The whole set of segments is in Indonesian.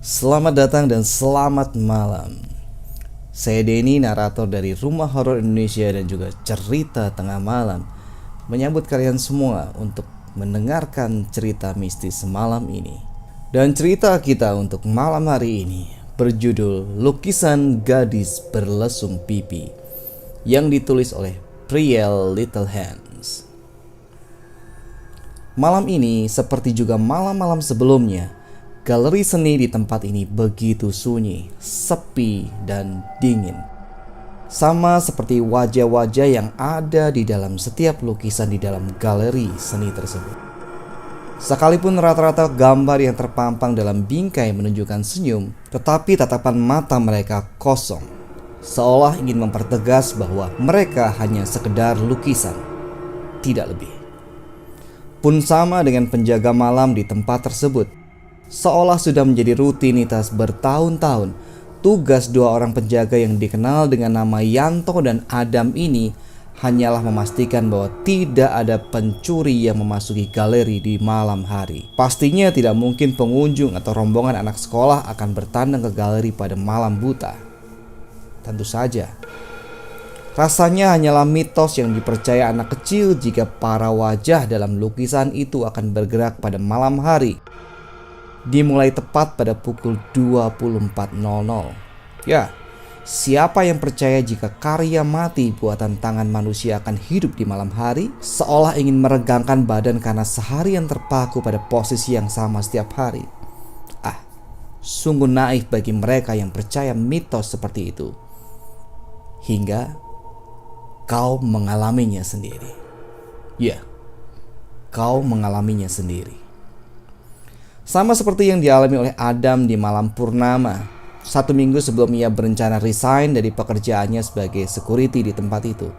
Selamat datang dan selamat malam. Saya Denny, narator dari Rumah Horor Indonesia dan juga Cerita Tengah Malam, menyambut kalian semua untuk mendengarkan cerita mistis semalam ini. Dan cerita kita untuk malam hari ini berjudul Lukisan Gadis Berlesung Pipi, yang ditulis oleh Priel Little Hands. Malam ini, seperti juga malam-malam sebelumnya, galeri seni di tempat ini begitu sunyi, sepi, dan dingin. Sama seperti wajah-wajah yang ada di dalam setiap lukisan di dalam galeri seni tersebut. Sekalipun rata-rata gambar yang terpampang dalam bingkai menunjukkan senyum, tetapi tatapan mata mereka kosong, seolah ingin mempertegas bahwa mereka hanya sekedar lukisan, tidak lebih. Pun sama dengan penjaga malam di tempat tersebut. Seolah sudah menjadi rutinitas bertahun-tahun, tugas dua orang penjaga yang dikenal dengan nama Yanto dan Adam ini hanyalah memastikan bahwa tidak ada pencuri yang memasuki galeri di malam hari. Pastinya tidak mungkin pengunjung atau rombongan anak sekolah akan bertandang ke galeri pada malam buta. Tentu saja. Rasanya hanyalah mitos yang dipercaya anak kecil jika para wajah dalam lukisan itu akan bergerak pada malam hari, dimulai tepat pada pukul 24.00. Ya, siapa yang percaya jika karya mati buatan tangan manusia akan hidup di malam hari, seolah ingin meregangkan badan karena seharian terpaku pada posisi yang sama setiap hari? Sungguh naif bagi mereka yang percaya mitos seperti itu. Hingga kau mengalaminya sendiri. Ya, kau mengalaminya sendiri. Sama seperti yang dialami oleh Adam di malam purnama, 1 minggu sebelum ia berencana resign dari pekerjaannya sebagai security di tempat itu.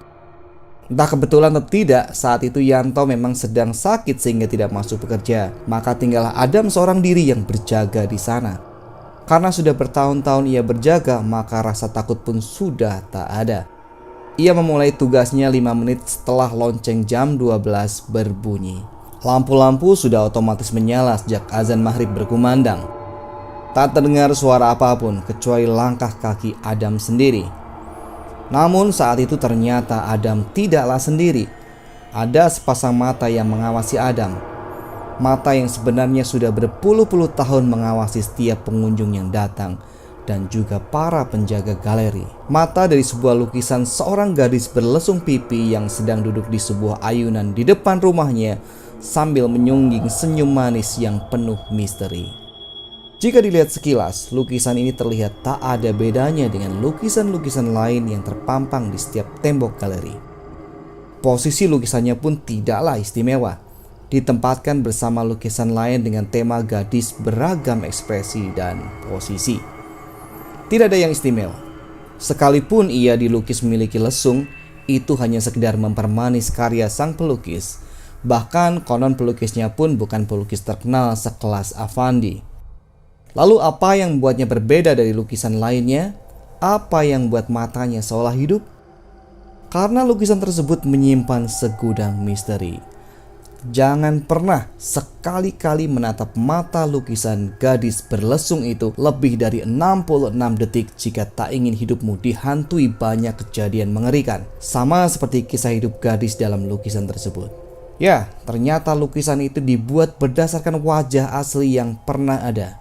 Entah kebetulan atau tidak, saat itu Yanto memang sedang sakit sehingga tidak masuk bekerja. Maka tinggallah Adam seorang diri yang berjaga di sana. Karena sudah bertahun-tahun ia berjaga, maka rasa takut pun sudah tak ada. Ia memulai tugasnya 5 menit setelah lonceng jam 12 berbunyi. Lampu-lampu sudah otomatis menyala sejak azan maghrib berkumandang. Tak terdengar suara apapun kecuali langkah kaki Adam sendiri. Namun saat itu ternyata Adam tidaklah sendiri. Ada sepasang mata yang mengawasi Adam. Mata yang sebenarnya sudah berpuluh-puluh tahun mengawasi setiap pengunjung yang datang dan juga para penjaga galeri. Mata dari sebuah lukisan seorang gadis berlesung pipi yang sedang duduk di sebuah ayunan di depan rumahnya sambil menyungging senyum manis yang penuh misteri. Jika dilihat sekilas, lukisan ini terlihat tak ada bedanya dengan lukisan-lukisan lain yang terpampang di setiap tembok galeri. Posisi lukisannya pun tidaklah istimewa, ditempatkan bersama lukisan lain dengan tema gadis beragam ekspresi dan posisi. Tidak ada yang istimewa. Sekalipun ia dilukis memiliki lesung, itu hanya sekedar mempermanis karya sang pelukis. Bahkan konon pelukisnya pun bukan pelukis terkenal sekelas Avandi. Lalu apa yang membuatnya berbeda dari lukisan lainnya? Apa yang membuat matanya seolah hidup? Karena lukisan tersebut menyimpan segudang misteri. Jangan pernah sekali-kali menatap mata lukisan gadis berlesung itu lebih dari 66 detik jika tak ingin hidupmu dihantui banyak kejadian mengerikan. Sama seperti kisah hidup gadis dalam lukisan tersebut. Ya, ternyata lukisan itu dibuat berdasarkan wajah asli yang pernah ada.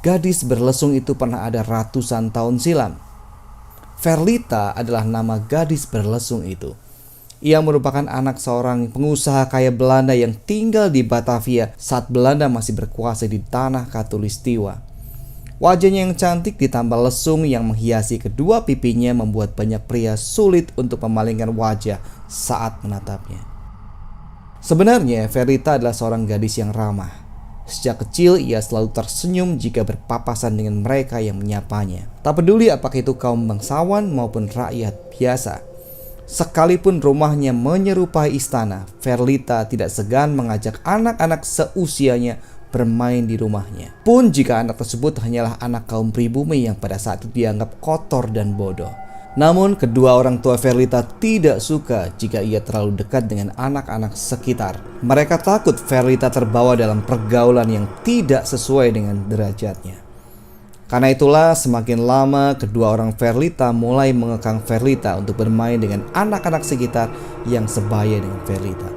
Gadis berlesung itu pernah ada ratusan tahun silam. Verlita adalah nama gadis berlesung itu. Ia merupakan anak seorang pengusaha kaya Belanda yang tinggal di Batavia saat Belanda masih berkuasa di tanah Katulistiwa. Wajahnya yang cantik ditambah lesung yang menghiasi kedua pipinya membuat banyak pria sulit untuk memalingkan wajah saat menatapnya. Sebenarnya Verita adalah seorang gadis yang ramah. Sejak kecil ia selalu tersenyum jika berpapasan dengan mereka yang menyapanya. Tak peduli apakah itu kaum bangsawan maupun rakyat biasa. Sekalipun rumahnya menyerupai istana, Verlita tidak segan mengajak anak-anak seusianya bermain di rumahnya. Pun jika anak tersebut hanyalah anak kaum pribumi yang pada saat itu dianggap kotor dan bodoh. Namun kedua orang tua Verlita tidak suka jika ia terlalu dekat dengan anak-anak sekitar. Mereka takut Verlita terbawa dalam pergaulan yang tidak sesuai dengan derajatnya. Karena itulah semakin lama kedua orang Verlita mulai mengekang Verlita untuk bermain dengan anak-anak sekitar yang sebaya dengan Verlita.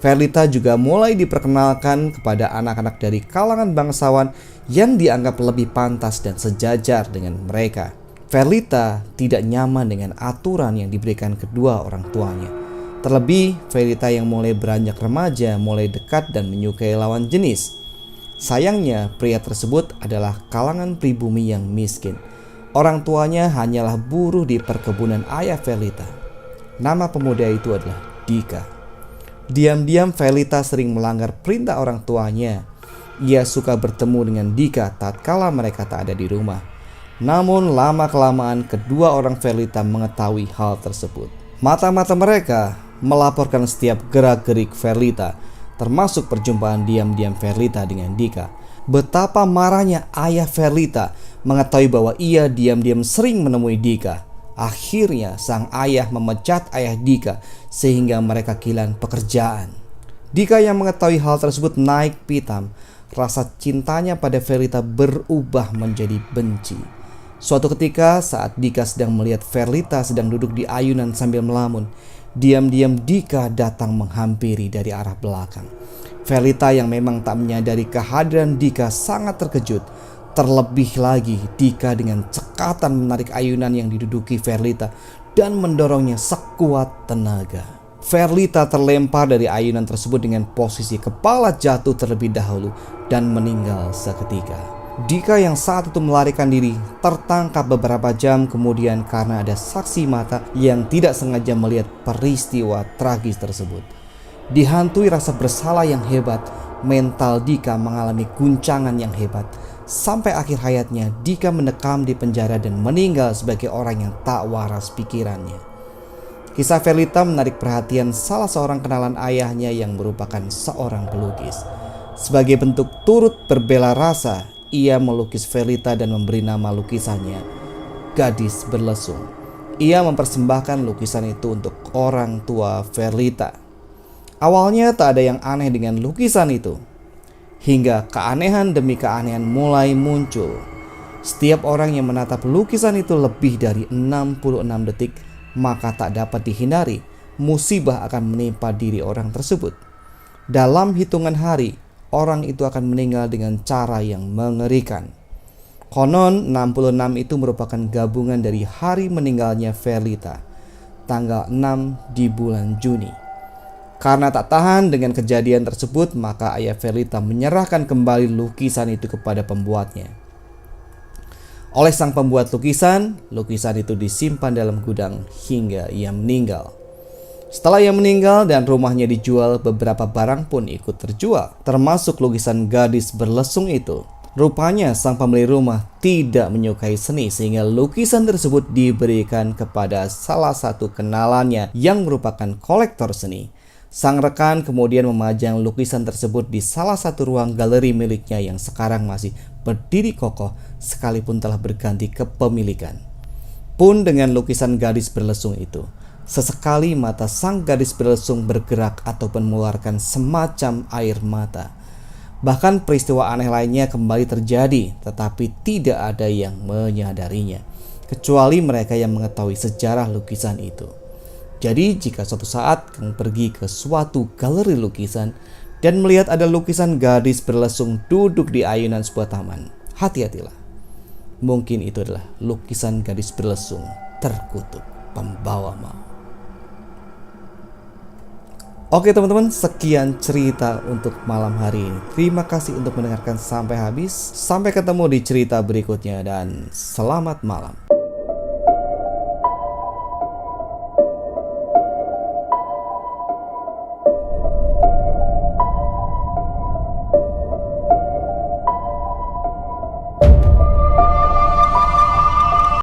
Verlita juga mulai diperkenalkan kepada anak-anak dari kalangan bangsawan yang dianggap lebih pantas dan sejajar dengan mereka. Verlita tidak nyaman dengan aturan yang diberikan kedua orang tuanya. Terlebih, Verlita yang mulai beranjak remaja mulai dekat dan menyukai lawan jenis. Sayangnya, pria tersebut adalah kalangan pribumi yang miskin. Orang tuanya hanyalah buruh di perkebunan ayah Verlita. Nama pemuda itu adalah Dika. Diam-diam Verlita sering melanggar perintah orang tuanya. Ia suka bertemu dengan Dika tatkala mereka tak ada di rumah. Namun lama-kelamaan kedua orang Verlita mengetahui hal tersebut. Mata-mata mereka melaporkan setiap gerak-gerik Verlita, termasuk perjumpaan diam-diam Verlita dengan Dika. Betapa marahnya ayah Verlita mengetahui bahwa ia diam-diam sering menemui Dika. Akhirnya sang ayah memecat ayah Dika sehingga mereka kehilangan pekerjaan. Dika yang mengetahui hal tersebut naik pitam. Rasa cintanya pada Verlita berubah menjadi benci. Suatu ketika saat Dika sedang melihat Verlita sedang duduk di ayunan sambil melamun, diam-diam Dika datang menghampiri dari arah belakang. Verlita yang memang tak menyadari kehadiran Dika sangat terkejut. Terlebih lagi Dika dengan cekatan menarik ayunan yang diduduki Verlita dan mendorongnya sekuat tenaga. Verlita terlempar dari ayunan tersebut dengan posisi kepala jatuh terlebih dahulu dan meninggal seketika. Dika yang saat itu melarikan diri tertangkap beberapa jam kemudian karena ada saksi mata yang tidak sengaja melihat peristiwa tragis tersebut. Dihantui rasa bersalah yang hebat, mental Dika mengalami guncangan yang hebat. Sampai akhir hayatnya Dika mendekam di penjara dan meninggal sebagai orang yang tak waras pikirannya. Kisah Verlita menarik perhatian salah seorang kenalan ayahnya yang merupakan seorang pelukis. Sebagai bentuk turut berbela rasa, ia melukis Verlita dan memberi nama lukisannya Gadis Berlesung. Ia mempersembahkan lukisan itu untuk orang tua Verlita. Awalnya tak ada yang aneh dengan lukisan itu, hingga keanehan demi keanehan mulai muncul. Setiap orang yang menatap lukisan itu lebih dari 66 detik, maka tak dapat dihindari musibah akan menimpa diri orang tersebut. Dalam hitungan hari, orang itu akan meninggal dengan cara yang mengerikan. Konon 66 itu merupakan gabungan dari hari meninggalnya Verlita, tanggal 6 di bulan Juni. Karena tak tahan dengan kejadian tersebut, maka ayah Verlita menyerahkan kembali lukisan itu kepada pembuatnya. Oleh sang pembuat lukisan itu disimpan dalam gudang hingga ia meninggal. Setelah ia meninggal dan rumahnya dijual, beberapa barang pun ikut terjual, termasuk lukisan Gadis Berlesung itu. Rupanya sang pemilik rumah tidak menyukai seni sehingga lukisan tersebut diberikan kepada salah satu kenalannya yang merupakan kolektor seni. Sang rekan kemudian memajang lukisan tersebut di salah satu ruang galeri miliknya yang sekarang masih berdiri kokoh sekalipun telah berganti kepemilikan. Pun dengan lukisan Gadis Berlesung itu, sesekali mata sang gadis berlesung bergerak ataupun mengeluarkan semacam air mata. Bahkan peristiwa aneh lainnya kembali terjadi, tetapi tidak ada yang menyadarinya, kecuali mereka yang mengetahui sejarah lukisan itu. Jadi jika suatu saat kamu pergi ke suatu galeri lukisan dan melihat ada lukisan gadis berlesung duduk di ayunan sebuah taman, hati-hatilah. Mungkin itu adalah lukisan gadis berlesung terkutuk pembawa maut. Oke teman-teman, sekian cerita untuk malam hari ini. Terima kasih untuk mendengarkan sampai habis. Sampai ketemu di cerita berikutnya dan selamat malam.